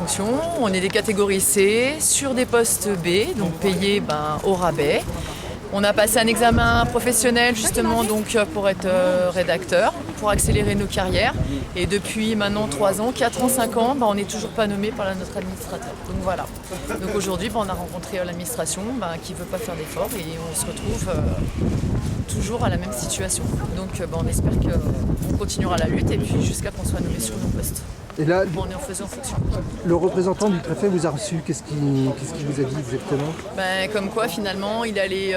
fonction. On est des catégories C sur des postes B, donc payés au rabais. On a passé un examen professionnel justement donc pour être rédacteur, pour accélérer nos carrières. Et depuis maintenant 3 ans, 4 ans, 5 ans, on n'est toujours pas nommé par notre administrateur. Donc voilà. Donc aujourd'hui, on a rencontré l'administration qui ne veut pas faire d'efforts et on se retrouve toujours à la même situation. Donc on espère qu'on continuera la lutte et puis jusqu'à qu'on soit nommé sur nos postes. Et là, on est en faisant fonction. Le représentant du préfet vous a reçu, qu'est-ce qu'il vous a dit exactement? Comme quoi finalement il allait,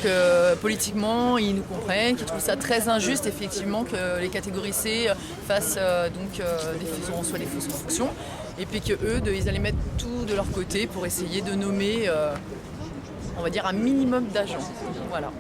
que politiquement ils nous comprennent, qu'ils trouvent ça très injuste effectivement que les catégories C fassent soit les fausses fonctions et puis ils allaient mettre tout de leur côté pour essayer de nommer on va dire un minimum d'agents. Voilà.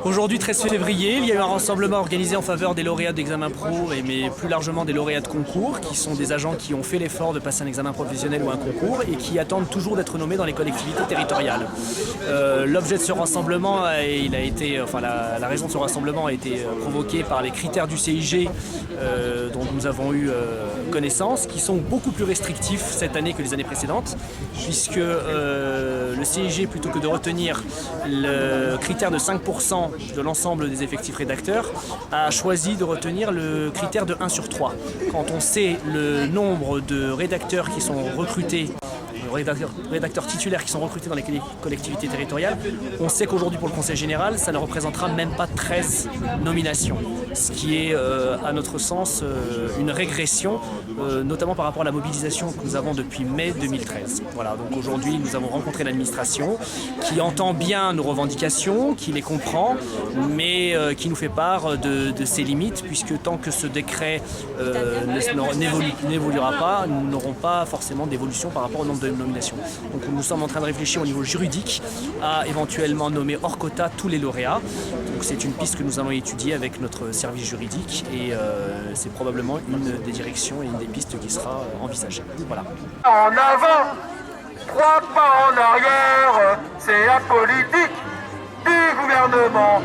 Aujourd'hui, 13 février, il y a eu un rassemblement organisé en faveur des lauréats d'examen pro, mais plus largement des lauréats de concours, qui sont des agents qui ont fait l'effort de passer un examen professionnel ou un concours et qui attendent toujours d'être nommés dans les collectivités territoriales. L'objet de ce rassemblement, la raison de ce rassemblement a été provoquée par les critères du CIG dont nous avons eu connaissance, qui sont beaucoup plus restrictifs cette année que les années précédentes, puisque le CIG, plutôt que de retenir le critère de 5% de l'ensemble des effectifs rédacteurs, a choisi de retenir le critère de 1 sur 3. Quand on sait le nombre de rédacteurs qui sont recrutés, rédacteurs titulaires qui sont recrutés dans les collectivités territoriales, on sait qu'aujourd'hui pour le Conseil général, ça ne représentera même pas 13 nominations, ce qui est à notre sens une régression, notamment par rapport à la mobilisation que nous avons depuis mai 2013. Voilà, donc aujourd'hui nous avons rencontré l'administration qui entend bien nos revendications, qui les comprend, mais qui nous fait part de ses limites, puisque tant que ce décret n'évoluera pas, nous n'aurons pas forcément d'évolution par rapport au nombre de nominations. Donc nous sommes en train de réfléchir au niveau juridique à éventuellement nommer hors quota tous les lauréats. Donc c'est une piste que nous allons étudier avec notre service juridique et c'est probablement une des directions et une des pistes qui sera envisagée. Voilà. En avant, 3 pas en arrière, c'est la politique du gouvernement.